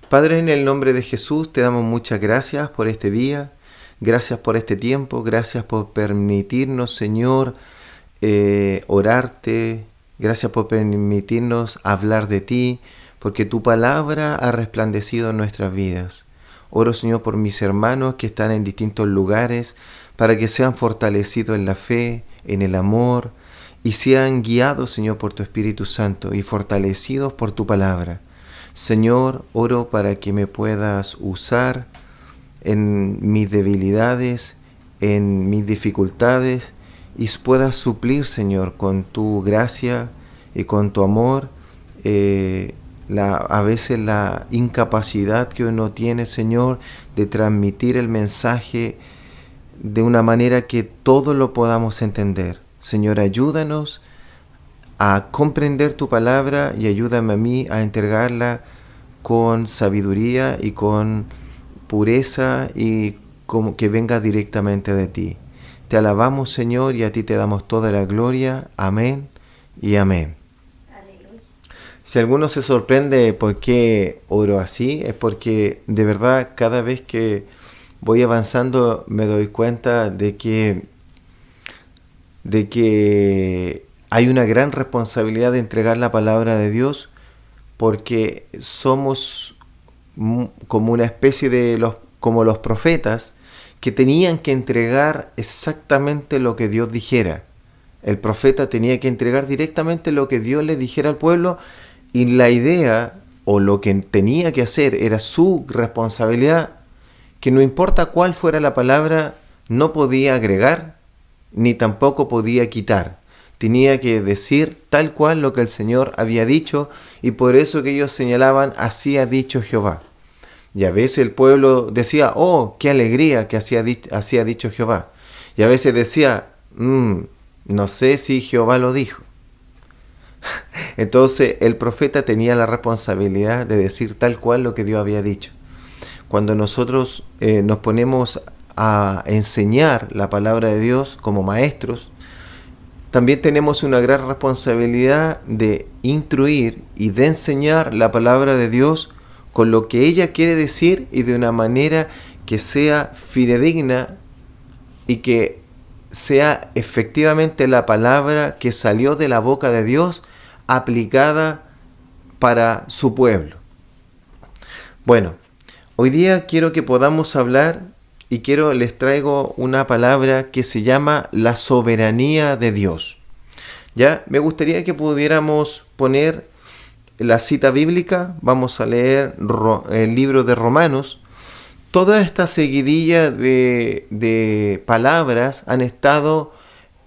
Padre, en el nombre de Jesús te damos muchas gracias por este día, gracias por este tiempo, gracias por permitirnos, Señor, orarte, gracias por permitirnos hablar de ti, porque tu palabra ha resplandecido en nuestras vidas. Oro, Señor, por mis hermanos que están en distintos lugares, para que sean fortalecidos en la fe, en el amor, y sean guiados, Señor, por tu Espíritu Santo y fortalecidos por tu palabra. Señor, oro para que me puedas usar en mis debilidades, en mis dificultades, y puedas suplir, Señor, con tu gracia y con tu amor, a veces la incapacidad que uno tiene, Señor, de transmitir el mensaje de una manera que todos lo podamos entender. Señor, ayúdanos a comprender tu palabra y ayúdame a mí a entregarla con sabiduría y con pureza y como que venga directamente de ti. Te alabamos, Señor, y a ti te damos toda la gloria. Amén y amén. Aleluya. Si alguno se sorprende por qué oro así, es porque de verdad cada vez que voy avanzando me doy cuenta de que hay una gran responsabilidad de entregar la palabra de Dios, porque somos como una especie de como los profetas que tenían que entregar exactamente lo que Dios dijera. El profeta tenía que entregar directamente lo que Dios le dijera al pueblo, y la idea o lo que tenía que hacer era su responsabilidad, que no importa cuál fuera la palabra, no podía agregar ni tampoco podía quitar. Tenía que decir tal cual lo que el Señor había dicho, y por eso que ellos señalaban, así ha dicho Jehová. Y a veces el pueblo decía, oh, qué alegría que así ha dicho Jehová. Y a veces decía, no sé si Jehová lo dijo. Entonces el profeta tenía la responsabilidad de decir tal cual lo que Dios había dicho. Cuando nosotros nos ponemos a enseñar la palabra de Dios como maestros, también tenemos una gran responsabilidad de instruir y de enseñar la palabra de Dios con lo que ella quiere decir y de una manera que sea fidedigna y que sea efectivamente la palabra que salió de la boca de Dios aplicada para su pueblo. Bueno, hoy día quiero que podamos hablar y les traigo una palabra que se llama la soberanía de Dios. Ya, me gustaría que pudiéramos poner la cita bíblica. Vamos a leer el libro de Romanos. Toda esta seguidilla de palabras han estado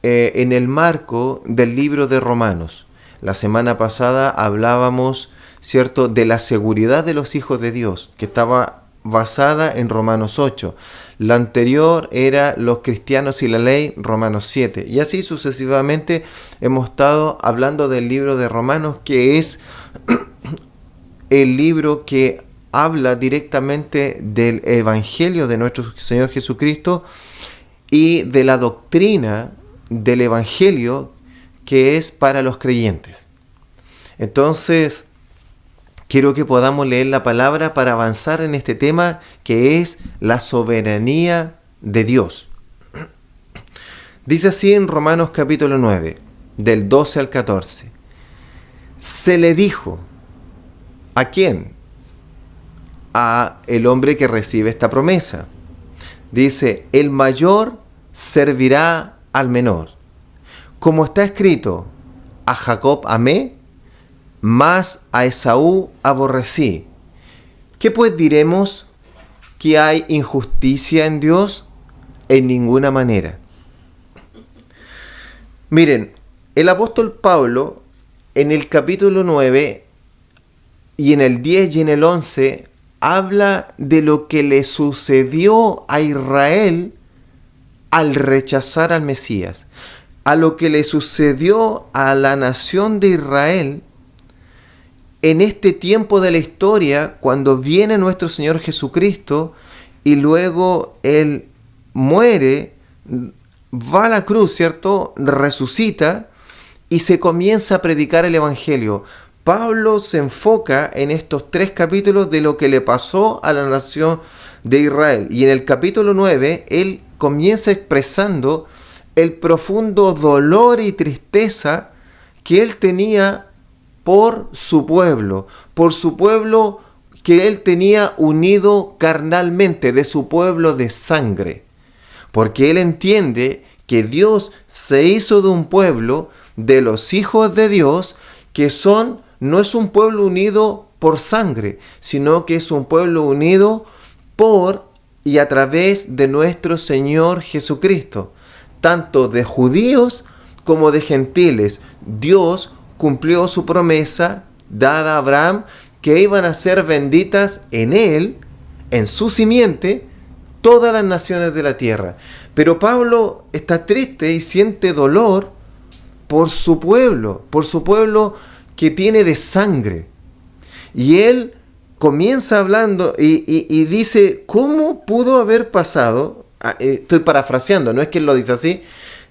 en el marco del libro de Romanos. La semana pasada hablábamos, ¿cierto?, de la seguridad de los hijos de Dios, que estaba basada en Romanos 8. La anterior era los cristianos y la ley, Romanos 7. Y así sucesivamente hemos estado hablando del libro de Romanos, que es el libro que habla directamente del Evangelio de nuestro Señor Jesucristo y de la doctrina del Evangelio que es para los creyentes. Entonces, quiero que podamos leer la palabra para avanzar en este tema que es la soberanía de Dios. Dice así en Romanos capítulo 9, del 12 al 14. Se le dijo, ¿a quién? A el hombre que recibe esta promesa. Dice, el mayor servirá al menor. Como está escrito, a Jacob amé, mas a Esaú aborrecí. ¿Qué pues diremos? ¿Que hay injusticia en Dios? En ninguna manera. Miren, el apóstol Pablo en el capítulo 9 y en el 10 y en el 11 habla de lo que le sucedió a Israel al rechazar al Mesías, a lo que le sucedió a la nación de Israel en este tiempo de la historia, cuando viene nuestro Señor Jesucristo y luego Él muere, va a la cruz, ¿cierto?, resucita y se comienza a predicar el Evangelio. Pablo se enfoca en estos 3 capítulos de lo que le pasó a la nación de Israel. Y en el capítulo 9, él comienza expresando el profundo dolor y tristeza que él tenía por su pueblo que él tenía unido carnalmente, de su pueblo de sangre. Porque él entiende que Dios se hizo de un pueblo, de los hijos de Dios, que no es un pueblo unido por sangre, sino que es un pueblo unido por y a través de nuestro Señor Jesucristo, tanto de judíos como de gentiles. Dios cumplió su promesa dada a Abraham, que iban a ser benditas en él, en su simiente, todas las naciones de la tierra. Pero Pablo está triste y siente dolor por su pueblo que tiene de sangre. Y él comienza hablando y dice, ¿cómo pudo haber pasado? Estoy parafraseando, no es que él lo dice así.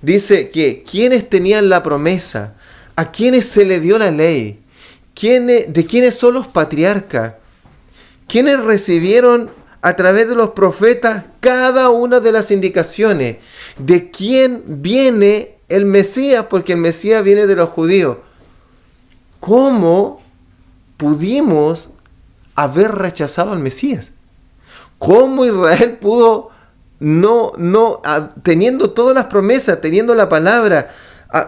Dice que quienes tenían la promesa, a quienes se le dio la ley, de quiénes son los patriarcas, quienes recibieron a través de los profetas cada una de las indicaciones de quién viene el Mesías, porque el Mesías viene de los judíos. ¿Cómo pudimos haber rechazado al Mesías? ¿Cómo Israel pudo teniendo todas las promesas, teniendo la palabra,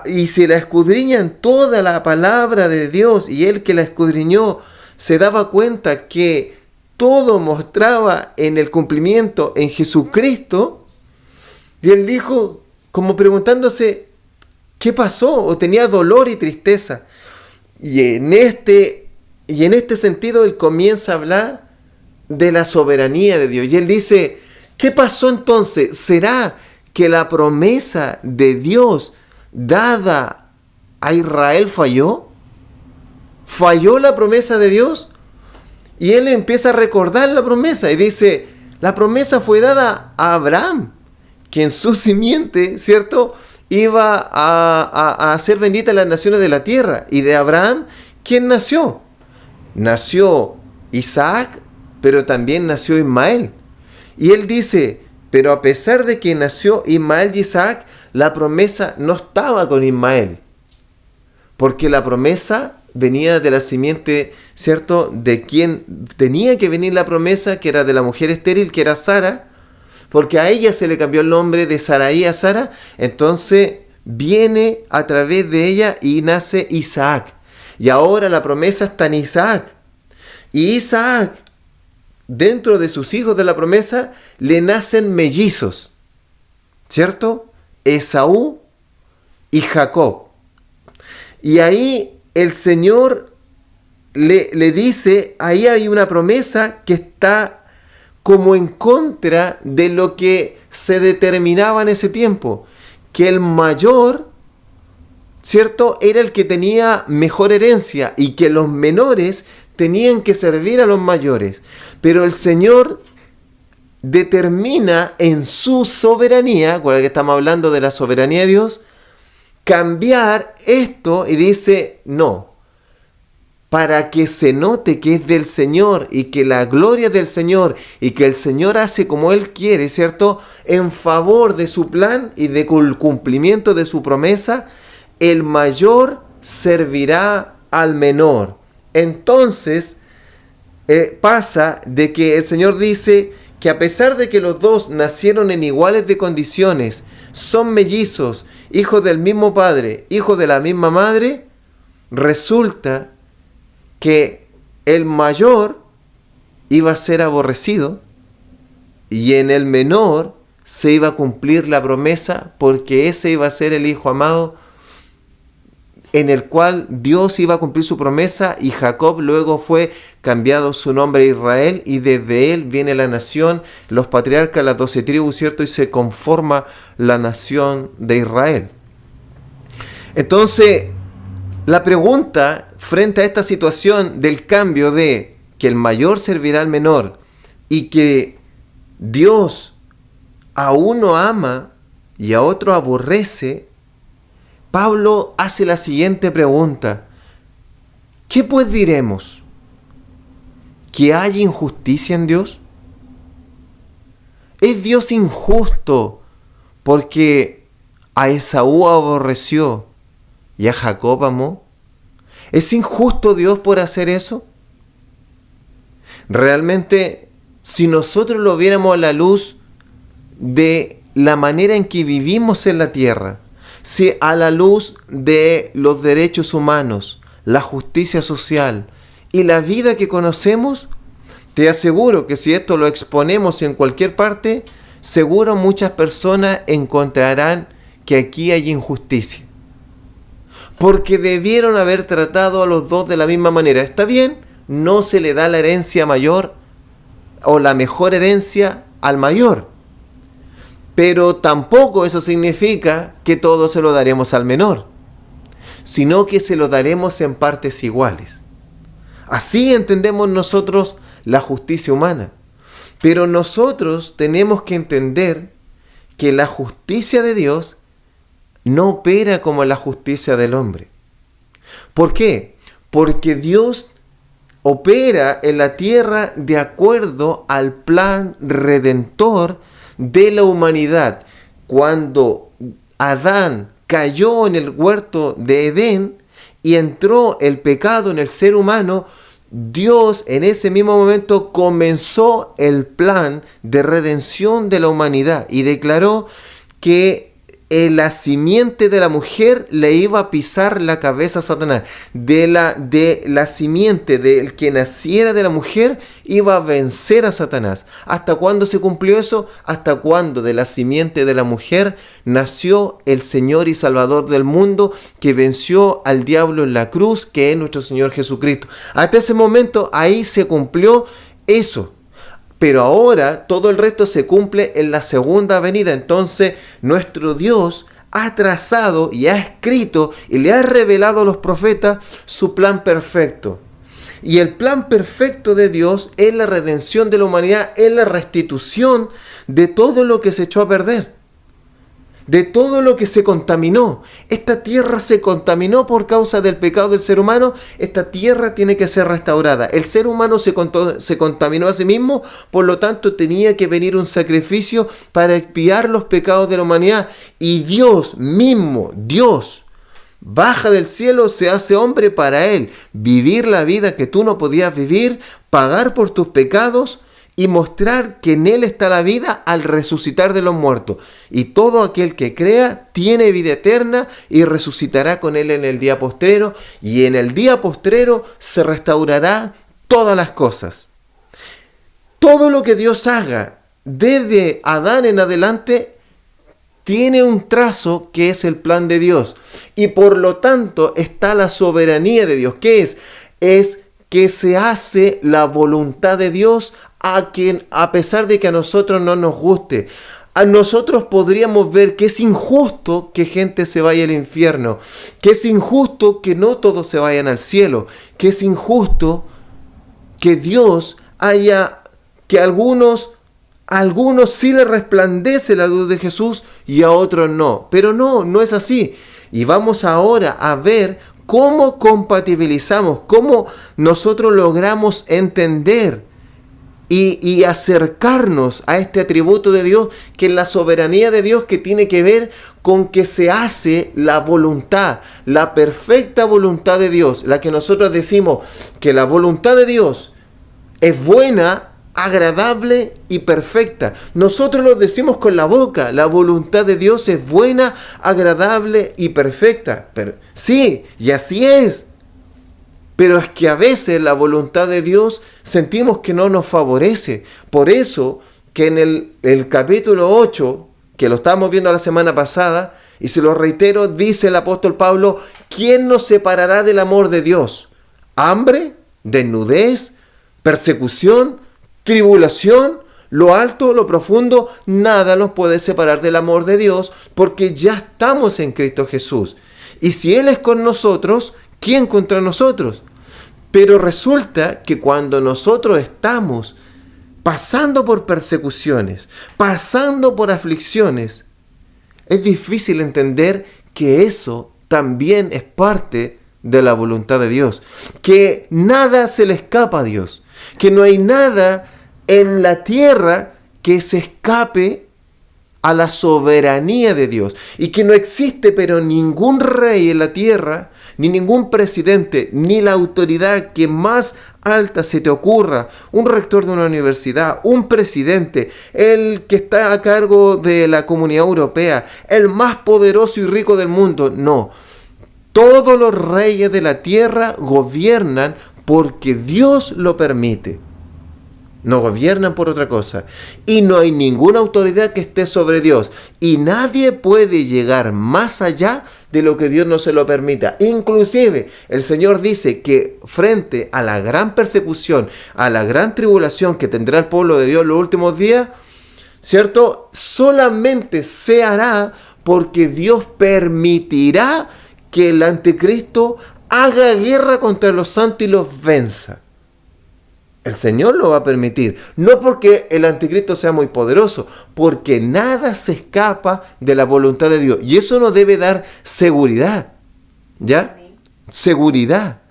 y si la escudriñan toda la palabra de Dios, y él que la escudriñó se daba cuenta que todo mostraba en el cumplimiento en Jesucristo, y él dijo, como preguntándose, ¿qué pasó? O tenía dolor y tristeza. Y en este sentido él comienza a hablar de la soberanía de Dios. Y él dice, ¿qué pasó entonces? ¿Será que la promesa de Dios dada a Israel falló? ¿Falló la promesa de Dios? Y él empieza a recordar la promesa y dice, la promesa fue dada a Abraham, que en su simiente, ¿cierto?, iba a ser bendita las naciones de la tierra. Y de Abraham, ¿quién nació? Nació Isaac, pero también nació Ismael. Y él dice, pero a pesar de que nació Ismael y Isaac, la promesa no estaba con Ismael, porque la promesa venía de la simiente, ¿cierto?, de quien tenía que venir la promesa, que era de la mujer estéril, que era Sara, porque a ella se le cambió el nombre de Saraí a Sara. Entonces viene a través de ella y nace Isaac. Y ahora la promesa está en Isaac. Y Isaac, dentro de sus hijos de la promesa, le nacen mellizos, ¿cierto? Esaú y Jacob. Y ahí el Señor le dice, ahí hay una promesa que está como en contra de lo que se determinaba en ese tiempo, que el mayor, ¿cierto?, era el que tenía mejor herencia y que los menores tenían que servir a los mayores. Pero el Señor determina en su soberanía, acuérdate que estamos hablando de la soberanía de Dios, cambiar esto y dice, no, para que se note que es del Señor y que la gloria es del Señor y que el Señor hace como Él quiere, ¿cierto?, en favor de su plan y de cumplimiento de su promesa, el mayor servirá al menor. Entonces pasa de que el Señor dice que a pesar de que los dos nacieron en iguales de condiciones, son mellizos, hijos del mismo padre, hijos de la misma madre, resulta que el mayor iba a ser aborrecido y en el menor se iba a cumplir la promesa, porque ese iba a ser el hijo amado en el cual Dios iba a cumplir su promesa. Y Jacob luego fue cambiado su nombre a Israel, y desde él viene la nación, los patriarcas, las 12 tribus, ¿cierto? Y se conforma la nación de Israel. Entonces, la pregunta frente a esta situación del cambio de que el mayor servirá al menor y que Dios a uno ama y a otro aborrece, Pablo hace la siguiente pregunta: ¿Qué pues diremos? ¿Que hay injusticia en Dios? ¿Es Dios injusto porque a Esaú aborreció y a Jacob amó? ¿Es injusto Dios por hacer eso? Realmente, si nosotros lo viéramos a la luz de la manera en que vivimos en la tierra, si a la luz de los derechos humanos, la justicia social y la vida que conocemos, te aseguro que si esto lo exponemos en cualquier parte, seguro muchas personas encontrarán que aquí hay injusticia. Porque debieron haber tratado a los dos de la misma manera. Está bien, no se le da la herencia mayor o la mejor herencia al mayor. Pero tampoco eso significa que todo se lo daremos al menor, sino que se lo daremos en partes iguales. Así entendemos nosotros la justicia humana. Pero nosotros tenemos que entender que la justicia de Dios no opera como la justicia del hombre. ¿Por qué? Porque Dios opera en la tierra de acuerdo al plan redentor de la humanidad. Cuando Adán cayó en el huerto de Edén y entró el pecado en el ser humano, Dios en ese mismo momento comenzó el plan de redención de la humanidad y declaró que la simiente de la mujer le iba a pisar la cabeza a Satanás. De la simiente del que naciera de la mujer iba a vencer a Satanás. ¿Hasta cuándo se cumplió eso? Hasta cuando de la simiente de la mujer nació el Señor y Salvador del mundo, que venció al diablo en la cruz, que es nuestro Señor Jesucristo. Hasta ese momento ahí se cumplió eso. Pero ahora todo el resto se cumple en la segunda venida. Entonces nuestro Dios ha trazado y ha escrito y le ha revelado a los profetas su plan perfecto. Y el plan perfecto de Dios es la redención de la humanidad, es la restitución de todo lo que se echó a perder, de todo lo que se contaminó. Esta tierra se contaminó por causa del pecado del ser humano. Esta tierra tiene que ser restaurada. El ser humano se contaminó a sí mismo, por lo tanto tenía que venir un sacrificio para expiar los pecados de la humanidad. Y Dios mismo, Dios, baja del cielo, se hace hombre para Él, vivir la vida que tú no podías vivir, pagar por tus pecados y mostrar que en Él está la vida al resucitar de los muertos. Y todo aquel que crea tiene vida eterna y resucitará con Él en el día postrero. Y en el día postrero se restaurará todas las cosas. Todo lo que Dios haga desde Adán en adelante tiene un trazo que es el plan de Dios. Y por lo tanto está la soberanía de Dios. ¿Qué es? Es que se hace la voluntad de Dios a pesar de que a nosotros no nos guste. A nosotros podríamos ver que es injusto que gente se vaya al infierno, que es injusto que no todos se vayan al cielo, que es injusto que Dios que a algunos sí les resplandece la luz de Jesús y a otros no. Pero no es así. Y vamos ahora a ver cómo compatibilizamos, cómo nosotros logramos entender y acercarnos a este atributo de Dios, que es la soberanía de Dios, que tiene que ver con que se hace la voluntad, la perfecta voluntad de Dios, la que nosotros decimos que la voluntad de Dios es buena, agradable y perfecta. Nosotros lo decimos con la boca, la voluntad de Dios es buena, agradable y perfecta. Pero, sí, y así es. Pero es que a veces la voluntad de Dios sentimos que no nos favorece. Por eso que en el capítulo 8, que lo estábamos viendo la semana pasada, y se lo reitero, dice el apóstol Pablo: ¿quién nos separará del amor de Dios? ¿Hambre? ¿Desnudez? ¿Persecución? ¿Tribulación? Lo alto, lo profundo, nada nos puede separar del amor de Dios, porque ya estamos en Cristo Jesús. Y si Él es con nosotros, ¿quién contra nosotros? Pero resulta que cuando nosotros estamos pasando por persecuciones, pasando por aflicciones, es difícil entender que eso también es parte de la voluntad de Dios, que nada se le escapa a Dios, que no hay nada en la tierra que se escape a la soberanía de Dios, y que no existe pero ningún rey en la tierra, ni ningún presidente, ni la autoridad que más alta se te ocurra, un rector de una universidad, un presidente, el que está a cargo de la Comunidad Europea, el más poderoso y rico del mundo. No, todos los reyes de la tierra gobiernan porque Dios lo permite. No gobiernan por otra cosa. Y no hay ninguna autoridad que esté sobre Dios. Y nadie puede llegar más allá de lo que Dios no se lo permita. Inclusive el Señor dice que frente a la gran persecución, a la gran tribulación que tendrá el pueblo de Dios en los últimos días, ¿cierto? Solamente se hará porque Dios permitirá que el anticristo haga guerra contra los santos y los venza. El Señor lo va a permitir, no porque el anticristo sea muy poderoso, porque nada se escapa de la voluntad de Dios. Y eso nos debe dar seguridad, ¿ya? Amén. Seguridad.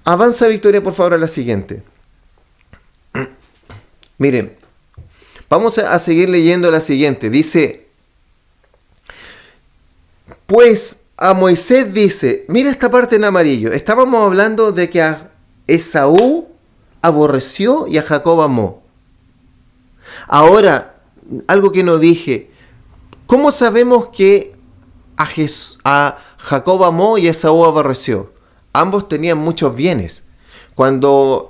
Avanza, Victoria, por favor, a la siguiente. Miren, vamos a seguir leyendo la siguiente. Dice, pues a Moisés dice, mira esta parte en amarillo, estábamos hablando de que a Esaú aborreció y a Jacob amó. Ahora, algo que no dije, ¿cómo sabemos que a Jacob amó y a Esaú aborreció? Ambos tenían muchos bienes. Cuando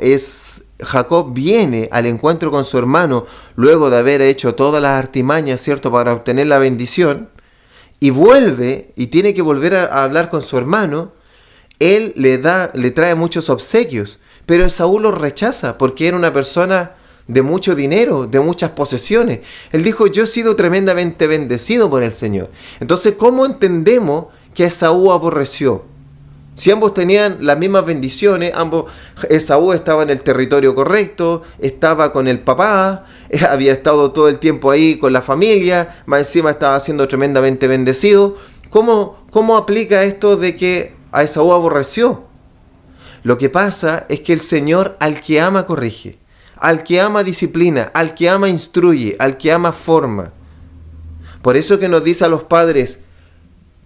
Jacob viene al encuentro con su hermano, luego de haber hecho todas las artimañas, ¿cierto?, para obtener la bendición, y vuelve, y tiene que volver a hablar con su hermano, él le trae muchos obsequios. Pero Esaú lo rechaza porque era una persona de mucho dinero, de muchas posesiones. Él dijo, yo he sido tremendamente bendecido por el Señor. Entonces, ¿cómo entendemos que Esaú aborreció? Si ambos tenían las mismas bendiciones, Esaú estaba en el territorio correcto, estaba con el papá, había estado todo el tiempo ahí con la familia, más encima estaba siendo tremendamente bendecido. ¿Cómo aplica esto de que a Esaú aborreció? Lo que pasa es que el Señor al que ama corrige, al que ama disciplina, al que ama instruye, al que ama forma. Por eso que nos dice a los padres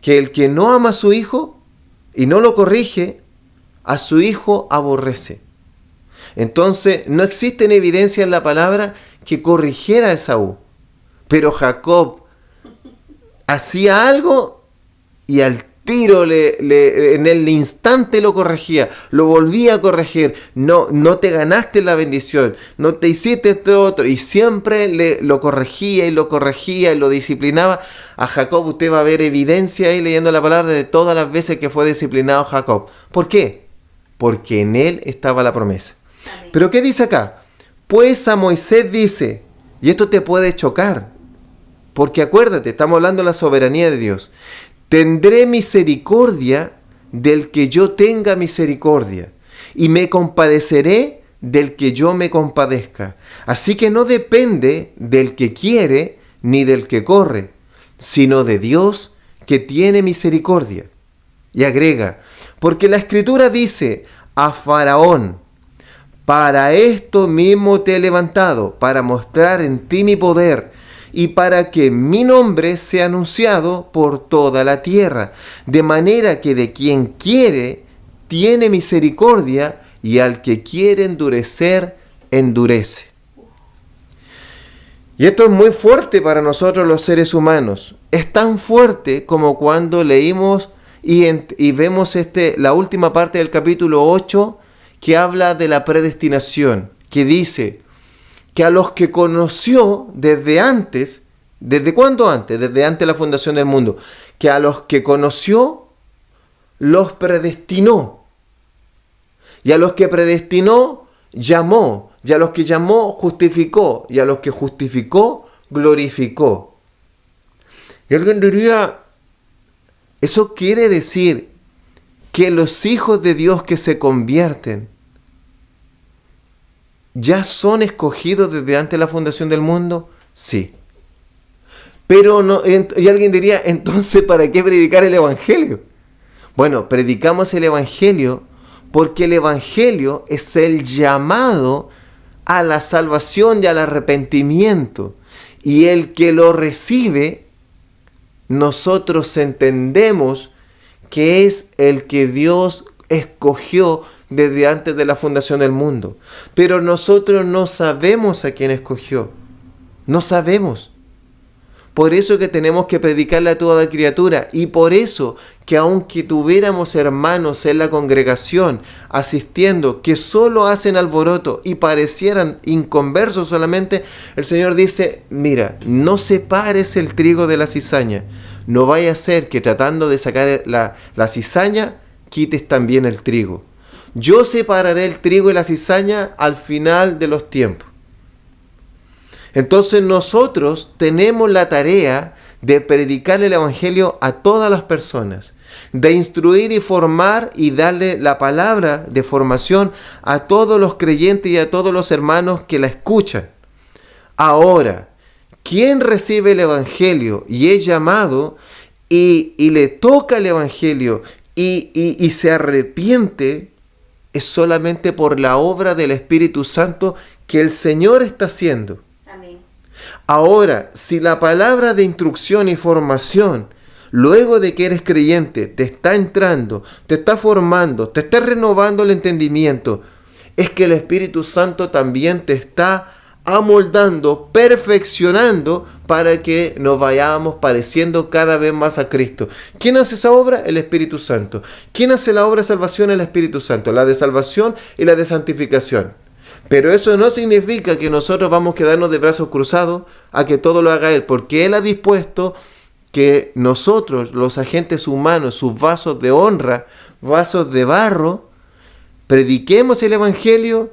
que el que no ama a su hijo y no lo corrige, a su hijo aborrece. Entonces no existe evidencia en la palabra que corrigiera a Esaú. Pero Jacob hacía algo y al tiro en el instante lo corregía, lo volvía a corregir. No te ganaste la bendición, no te hiciste esto otro, y siempre lo corregía y lo disciplinaba. A Jacob usted va a ver evidencia ahí leyendo la palabra de todas las veces que fue disciplinado Jacob. ¿Por qué? Porque en él estaba la promesa. Amén. Pero ¿qué dice acá? Pues a Moisés dice, y esto te puede chocar, porque acuérdate, estamos hablando de la soberanía de Dios. Tendré misericordia del que yo tenga misericordia, y me compadeceré del que yo me compadezca. Así que no depende del que quiere ni del que corre, sino de Dios que tiene misericordia. Y agrega, porque la Escritura dice a Faraón, para esto mismo te he levantado, para mostrar en ti mi poder, y para que mi nombre sea anunciado por toda la tierra, de manera que de quien quiere tiene misericordia, y al que quiere endurecer, endurece. Y esto es muy fuerte para nosotros los seres humanos. Es tan fuerte como cuando leímos y vemos la última parte del capítulo 8, que habla de la predestinación, que dice que a los que conoció desde antes, ¿desde cuándo antes? Desde antes de la fundación del mundo, que a los que conoció, los predestinó. Y a los que predestinó, llamó. Y a los que llamó, justificó. Y a los que justificó, glorificó. Y alguien diría, eso quiere decir que los hijos de Dios que se convierten, ¿ya son escogidos desde antes de la fundación del mundo? Sí. Pero no, y alguien diría, entonces, ¿para qué predicar el Evangelio? Bueno, predicamos el Evangelio porque el Evangelio es el llamado a la salvación y al arrepentimiento. Y el que lo recibe, nosotros entendemos que es el que Dios escogió desde antes de la fundación del mundo. Pero nosotros no sabemos a quién escogió. No sabemos. Por eso que tenemos que predicarle a toda criatura. Y por eso que aunque tuviéramos hermanos en la congregación asistiendo que solo hacen alboroto y parecieran inconversos solamente, el Señor dice, mira, no separes el trigo de la cizaña. No vaya a ser que tratando de sacar la cizaña, quites también el trigo. Yo separaré el trigo y la cizaña al final de los tiempos. Entonces nosotros tenemos la tarea de predicar el Evangelio a todas las personas, de instruir y formar y darle la palabra de formación a todos los creyentes y a todos los hermanos que la escuchan. Ahora, quien recibe el Evangelio y es llamado y le toca el Evangelio y se arrepiente, es solamente por la obra del Espíritu Santo que el Señor está haciendo. Ahora, si la palabra de instrucción y formación, luego de que eres creyente, te está entrando, te está formando, te está renovando el entendimiento, es que el Espíritu Santo también te está amoldando, perfeccionando para que nos vayamos pareciendo cada vez más a Cristo. ¿Quién hace esa obra? El Espíritu Santo. ¿Quién hace la obra de salvación? El Espíritu Santo. La de salvación y la de santificación. Pero eso no significa que nosotros vamos a quedarnos de brazos cruzados a que todo lo haga Él, porque Él ha dispuesto que nosotros, los agentes humanos, sus vasos de honra, vasos de barro, prediquemos el Evangelio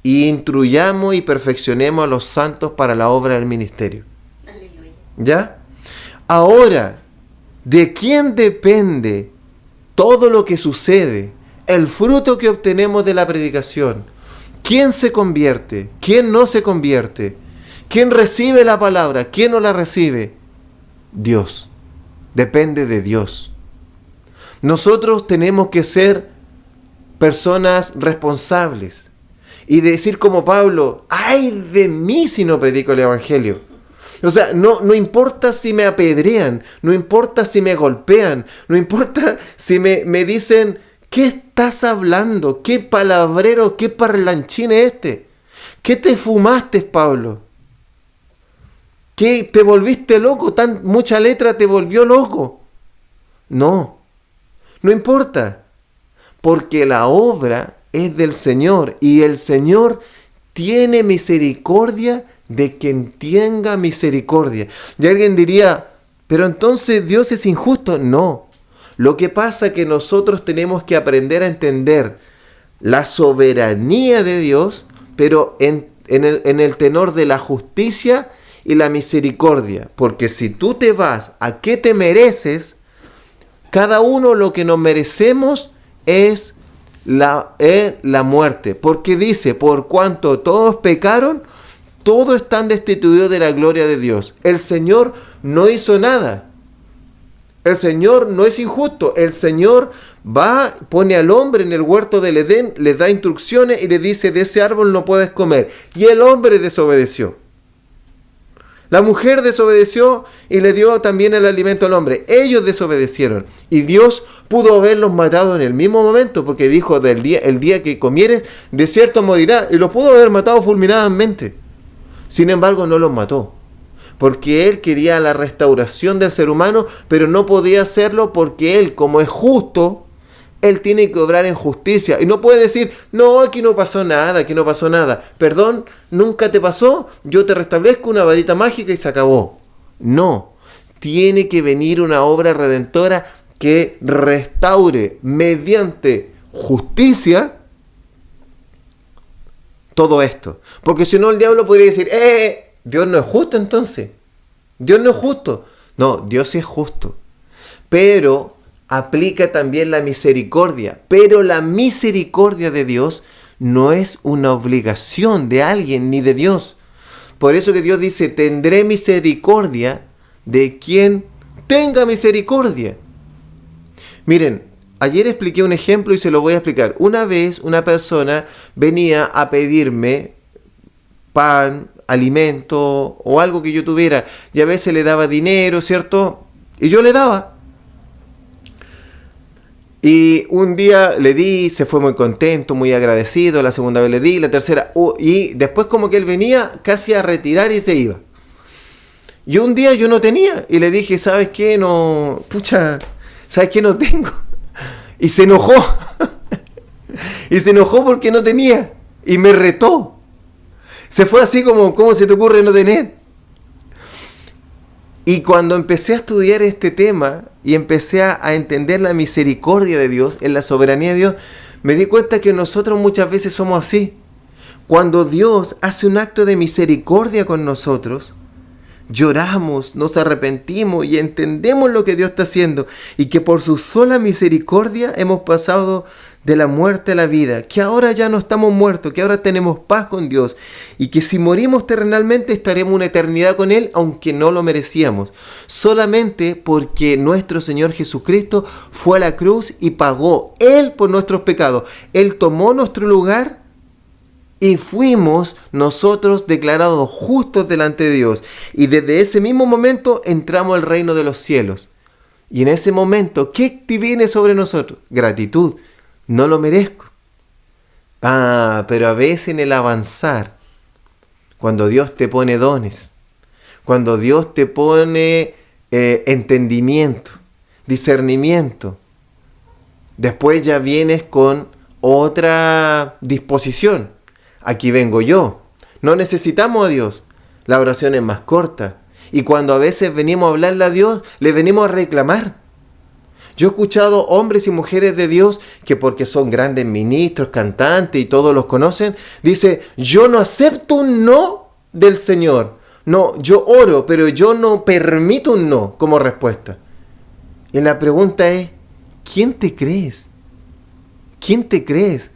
y instruyamos y perfeccionemos a los santos para la obra del ministerio. Aleluya. ¿Ya? Ahora, ¿de quién depende todo lo que sucede? El fruto que obtenemos de la predicación. ¿Quién se convierte? ¿Quién no se convierte? ¿Quién recibe la palabra? ¿Quién no la recibe? Dios. Depende de Dios. Nosotros tenemos que ser personas responsables y decir como Pablo, ¡ay de mí si no predico el Evangelio! O sea, no importa si me apedrean, no importa si me golpean, no importa si me dicen, ¿qué estás hablando? ¿Qué palabrero, qué parlanchín es este? ¿Qué te fumaste, Pablo? ¿Qué te volviste loco? Mucha letra te volvió loco. No importa, porque la obra es del Señor y el Señor tiene misericordia de quien tenga misericordia. Y alguien diría, pero entonces Dios es injusto. No. Lo que pasa es que nosotros tenemos que aprender a entender la soberanía de Dios, pero en el tenor de la justicia y la misericordia. Porque si tú te vas a qué te mereces, cada uno lo que nos merecemos es la muerte. Porque dice, por cuanto todos pecaron, todos están destituidos de la gloria de Dios. El Señor no hizo nada. El Señor no es injusto. El Señor pone al hombre en el huerto del Edén, le da instrucciones y le dice, de ese árbol no puedes comer. Y el hombre desobedeció. La mujer desobedeció y le dio también el alimento al hombre. Ellos desobedecieron. Y Dios pudo haberlos matado en el mismo momento, porque dijo, el día que comieres, de cierto morirá. Y los pudo haber matado fulminadamente. Sin embargo, no los mató. Porque Él quería la restauración del ser humano, pero no podía hacerlo porque Él, como es justo, Él tiene que obrar en justicia. Y no puede decir, no, aquí no pasó nada, aquí no pasó nada. Perdón, nunca te pasó, yo te restablezco una varita mágica y se acabó. No, tiene que venir una obra redentora que restaure mediante justicia todo esto. Porque si no, el diablo podría decir, Dios no es justo entonces. Dios no es justo. No, Dios sí es justo. Pero aplica también la misericordia. Pero la misericordia de Dios no es una obligación de alguien ni de Dios. Por eso que Dios dice, tendré misericordia de quien tenga misericordia. Miren, ayer expliqué un ejemplo y se lo voy a explicar. Una vez una persona venía a pedirme pan, alimento o algo que yo tuviera, y a veces le daba dinero, ¿cierto? Y yo le daba. Y un día le di, se fue muy contento, muy agradecido, la segunda vez le di, la tercera, y después como que él venía casi a retirar y se iba. Y un día yo no tenía, y le dije, ¿sabes qué? No, pucha, ¿sabes qué? No tengo. Y se enojó. Y se enojó porque no tenía, y me retó. Se fue así como, ¿cómo se te ocurre no tener? Y cuando empecé a estudiar este tema y empecé a entender la misericordia de Dios, en la soberanía de Dios, me di cuenta que nosotros muchas veces somos así. Cuando Dios hace un acto de misericordia con nosotros, lloramos, nos arrepentimos y entendemos lo que Dios está haciendo, y que por su sola misericordia hemos pasado de la muerte a la vida, que ahora ya no estamos muertos, que ahora tenemos paz con Dios, y que si morimos terrenalmente estaremos una eternidad con Él, aunque no lo merecíamos, solamente porque nuestro Señor Jesucristo fue a la cruz y pagó Él por nuestros pecados. Él tomó nuestro lugar y fuimos nosotros declarados justos delante de Dios. Y desde ese mismo momento entramos al reino de los cielos. Y en ese momento, ¿qué viene sobre nosotros? Gratitud. No lo merezco. Pero a veces en el avanzar, cuando Dios te pone dones, cuando Dios te pone entendimiento, discernimiento, después ya vienes con otra disposición. Aquí vengo yo. No necesitamos a Dios. La oración es más corta. Y cuando a veces venimos a hablarle a Dios, le venimos a reclamar. Yo he escuchado hombres y mujeres de Dios que porque son grandes ministros, cantantes y todos los conocen, dice, yo no acepto un no del Señor. No, yo oro, pero yo no permito un no como respuesta. Y la pregunta es, ¿quién te crees? ¿Quién te crees?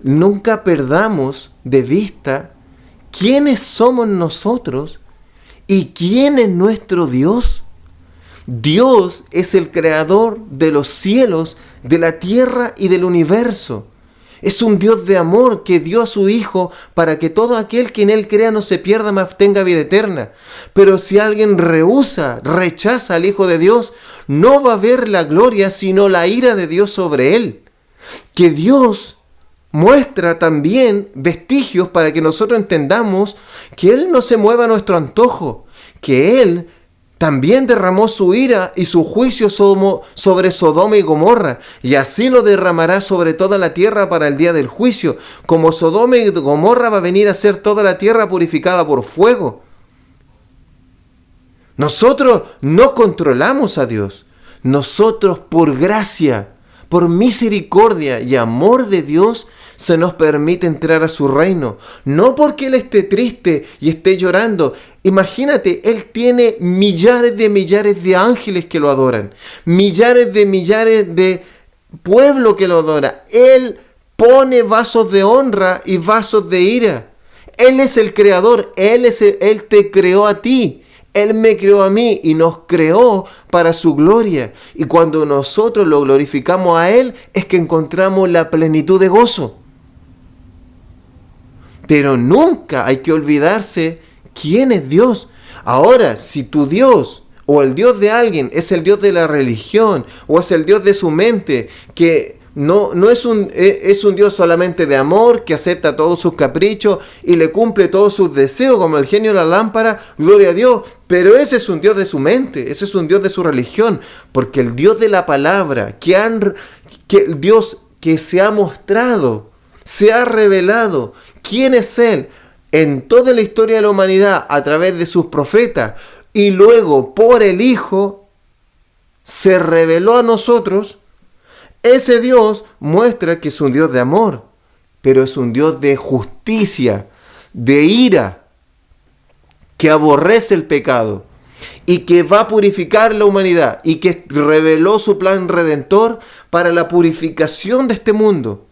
Nunca perdamos de vista quiénes somos nosotros y quién es nuestro Dios. Dios es el creador de los cielos, de la tierra y del universo. Es un Dios de amor que dio a su Hijo para que todo aquel que en Él crea no se pierda, mas tenga vida eterna. Pero si alguien rechaza al Hijo de Dios, no va a ver la gloria, sino la ira de Dios sobre él. Que Dios muestra también vestigios para que nosotros entendamos que Él no se mueva a nuestro antojo, que Él también derramó su ira y su juicio sobre Sodoma y Gomorra, y así lo derramará sobre toda la tierra para el día del juicio, como Sodoma y Gomorra va a venir a ser toda la tierra purificada por fuego. Nosotros no controlamos a Dios. Nosotros por gracia, por misericordia y amor de Dios, se nos permite entrar a su reino. No porque Él esté triste y esté llorando. Imagínate, Él tiene millares de ángeles que lo adoran. Millares de pueblo que lo adora. Él pone vasos de honra y vasos de ira. Él es el creador. Él te creó a ti. Él me creó a mí y nos creó para su gloria. Y cuando nosotros lo glorificamos a Él, es que encontramos la plenitud de gozo. Pero nunca hay que olvidarse quién es Dios. Ahora, si tu Dios o el Dios de alguien es el Dios de la religión o es el Dios de su mente, que no es un Dios solamente de amor, que acepta todos sus caprichos y le cumple todos sus deseos, como el genio de la lámpara, gloria a Dios. Pero ese es un Dios de su mente, ese es un Dios de su religión, porque el Dios de la palabra, que el Dios que se ha mostrado, se ha revelado, ¿quién es Él? En toda la historia de la humanidad, a través de sus profetas, y luego por el Hijo, se reveló a nosotros. Ese Dios muestra que es un Dios de amor, pero es un Dios de justicia, de ira, que aborrece el pecado y que va a purificar la humanidad y que reveló su plan redentor para la purificación de este mundo.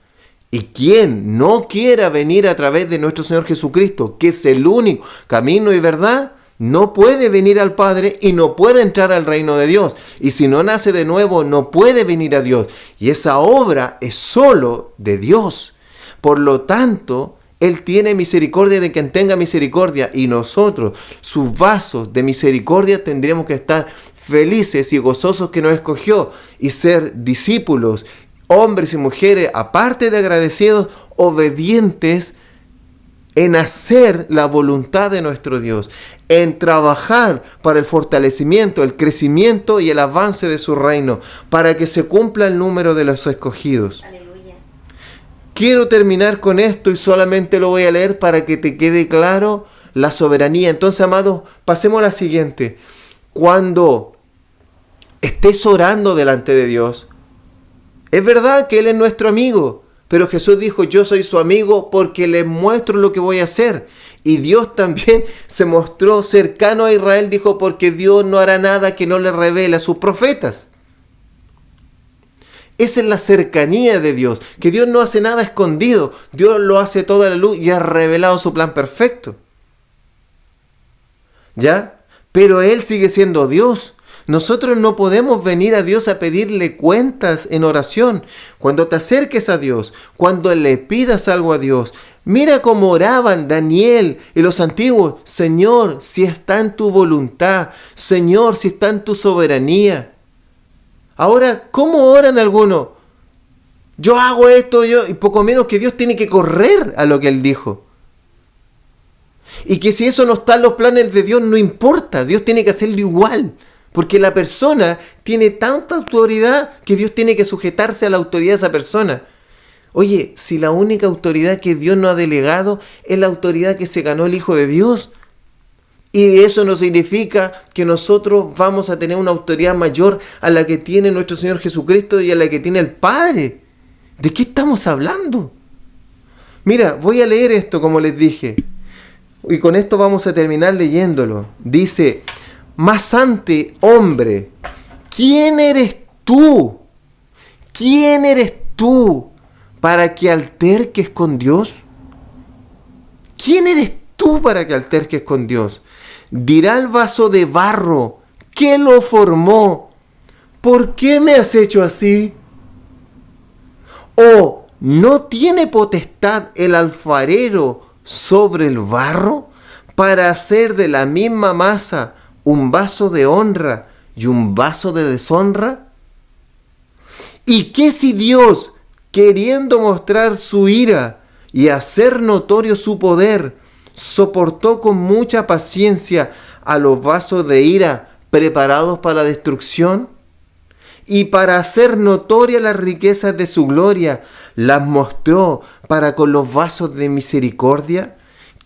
Y quien no quiera venir a través de nuestro Señor Jesucristo, que es el único camino y verdad, no puede venir al Padre y no puede entrar al reino de Dios. Y si no nace de nuevo, no puede venir a Dios. Y esa obra es solo de Dios. Por lo tanto, Él tiene misericordia de quien tenga misericordia. Y nosotros, sus vasos de misericordia, tendremos que estar felices y gozosos que nos escogió. Y ser discípulos, hombres y mujeres, aparte de agradecidos, obedientes en hacer la voluntad de nuestro Dios, en trabajar para el fortalecimiento, el crecimiento y el avance de su reino, para que se cumpla el número de los escogidos. Aleluya. Quiero terminar con esto y solamente lo voy a leer para que te quede claro la soberanía. Entonces, amados, pasemos a la siguiente. Cuando estés orando delante de Dios, es verdad que Él es nuestro amigo, pero Jesús dijo, yo soy su amigo porque les muestro lo que voy a hacer. Y Dios también se mostró cercano a Israel, dijo, porque Dios no hará nada que no le revele a sus profetas. Esa es la cercanía de Dios, que Dios no hace nada escondido, Dios lo hace todo a la luz y ha revelado su plan perfecto. ¿Ya? Pero Él sigue siendo Dios. Nosotros no podemos venir a Dios a pedirle cuentas en oración. Cuando te acerques a Dios, cuando le pidas algo a Dios, mira cómo oraban Daniel y los antiguos. Señor, si está en tu voluntad. Señor, si está en tu soberanía. Ahora, ¿cómo oran algunos? Yo hago esto, y poco menos que Dios tiene que correr a lo que Él dijo. Y que si eso no está en los planes de Dios, no importa. Dios tiene que hacerlo igual. Porque la persona tiene tanta autoridad que Dios tiene que sujetarse a la autoridad de esa persona. Oye, si la única autoridad que Dios nos ha delegado es la autoridad que se ganó el Hijo de Dios. Y eso no significa que nosotros vamos a tener una autoridad mayor a la que tiene nuestro Señor Jesucristo y a la que tiene el Padre. ¿De qué estamos hablando? Mira, voy a leer esto como les dije. Y con esto vamos a terminar leyéndolo. Dice... Mas ante hombre, ¿quién eres tú? ¿Quién eres tú para que alterques con Dios? ¿Quién eres tú para que alterques con Dios? Dirá el vaso de barro, ¿qué lo formó? ¿Por qué me has hecho así? ¿O no tiene potestad el alfarero sobre el barro para hacer de la misma masa un vaso de honra y un vaso de deshonra? ¿Y qué si Dios, queriendo mostrar su ira y hacer notorio su poder, soportó con mucha paciencia a los vasos de ira preparados para la destrucción? Y para hacer notorias las riquezas de su gloria, las mostró para con los vasos de misericordia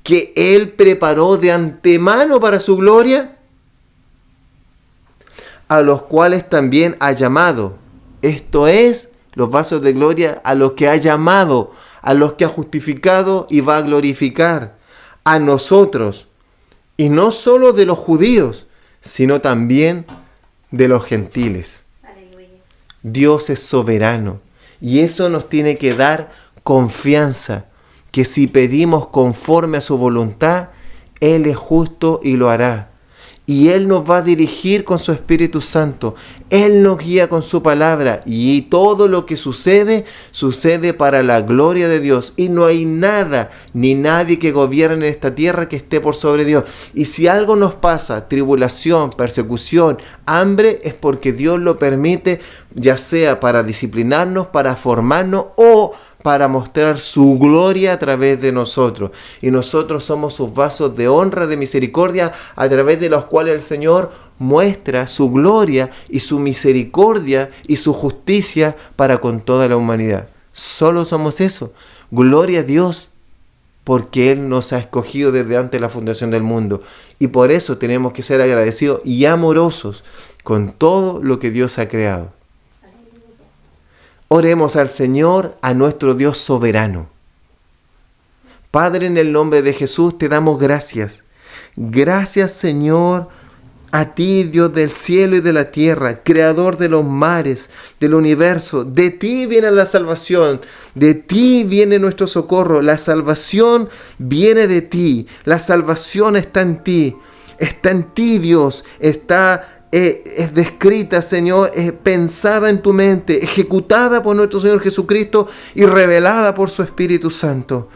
que Él preparó de antemano para su gloria, a los cuales también ha llamado. Esto es, los vasos de gloria, a los que ha llamado, a los que ha justificado y va a glorificar, a nosotros, y no solo de los judíos, sino también de los gentiles. Aleluya. Dios es soberano, y eso nos tiene que dar confianza, que si pedimos conforme a su voluntad, Él es justo y lo hará. Y Él nos va a dirigir con su Espíritu Santo. Él nos guía con su palabra. Y todo lo que sucede, sucede para la gloria de Dios. Y no hay nada, ni nadie que gobierne en esta tierra que esté por sobre Dios. Y si algo nos pasa, tribulación, persecución, hambre, es porque Dios lo permite, ya sea para disciplinarnos, para formarnos o para mostrar su gloria a través de nosotros. Y nosotros somos sus vasos de honra, de misericordia, a través de los cuales el Señor muestra su gloria y su misericordia y su justicia para con toda la humanidad. Solo somos eso. Gloria a Dios, porque Él nos ha escogido desde antes de la fundación del mundo. Y por eso tenemos que ser agradecidos y amorosos con todo lo que Dios ha creado. Oremos al Señor, a nuestro Dios soberano. Padre, en el nombre de Jesús te damos gracias. Gracias, Señor, a ti, Dios del cielo y de la tierra, creador de los mares, del universo. De ti viene la salvación, de ti viene nuestro socorro. La salvación viene de ti, la salvación está en ti. está en ti, Dios, es descrita, Señor, pensada en tu mente, ejecutada por nuestro Señor Jesucristo y revelada por su Espíritu Santo.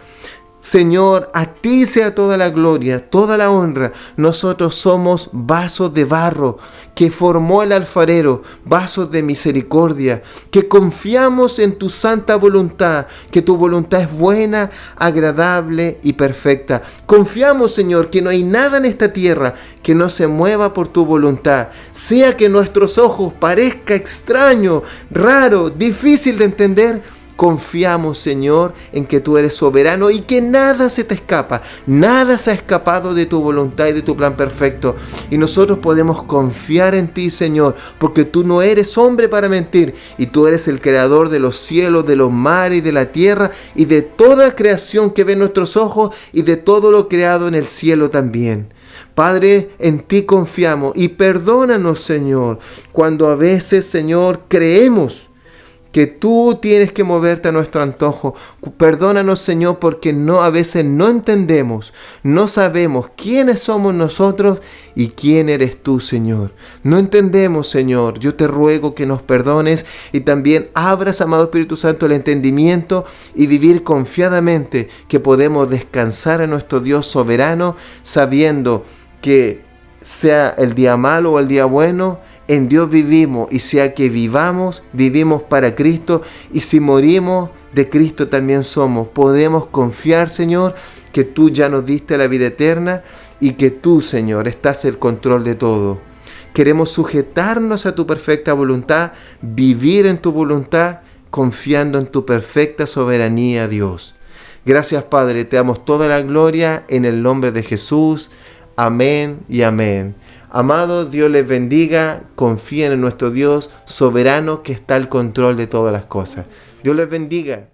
Señor, a ti sea toda la gloria, toda la honra. Nosotros somos vasos de barro que formó el alfarero, vasos de misericordia, que confiamos en tu santa voluntad, que tu voluntad es buena, agradable y perfecta. Confiamos, Señor, que no hay nada en esta tierra que no se mueva por tu voluntad. Sea que nuestros ojos parezca extraño, raro, difícil de entender, confiamos, Señor, en que tú eres soberano y que nada se te escapa, nada se ha escapado de tu voluntad y de tu plan perfecto. Y nosotros podemos confiar en ti, Señor, porque tú no eres hombre para mentir y tú eres el creador de los cielos, de los mares y de la tierra y de toda creación que ven nuestros ojos y de todo lo creado en el cielo también. Padre, en ti confiamos y perdónanos, Señor, cuando a veces, Señor, creemos que tú tienes que moverte a nuestro antojo. Perdónanos, Señor, porque a veces no entendemos, no sabemos quiénes somos nosotros y quién eres tú, Señor. No entendemos, Señor. Yo te ruego que nos perdones y también abras, amado Espíritu Santo, el entendimiento y vivir confiadamente que podemos descansar en nuestro Dios soberano, sabiendo que sea el día malo o el día bueno, en Dios vivimos, y sea que vivamos, vivimos para Cristo, y si morimos, de Cristo también somos. Podemos confiar, Señor, que tú ya nos diste la vida eterna y que tú, Señor, estás en control de todo. Queremos sujetarnos a tu perfecta voluntad, vivir en tu voluntad, confiando en tu perfecta soberanía, Dios. Gracias, Padre, te damos toda la gloria en el nombre de Jesús. Amén y amén. Amados, Dios les bendiga. Confíen en nuestro Dios soberano que está al control de todas las cosas. Dios les bendiga.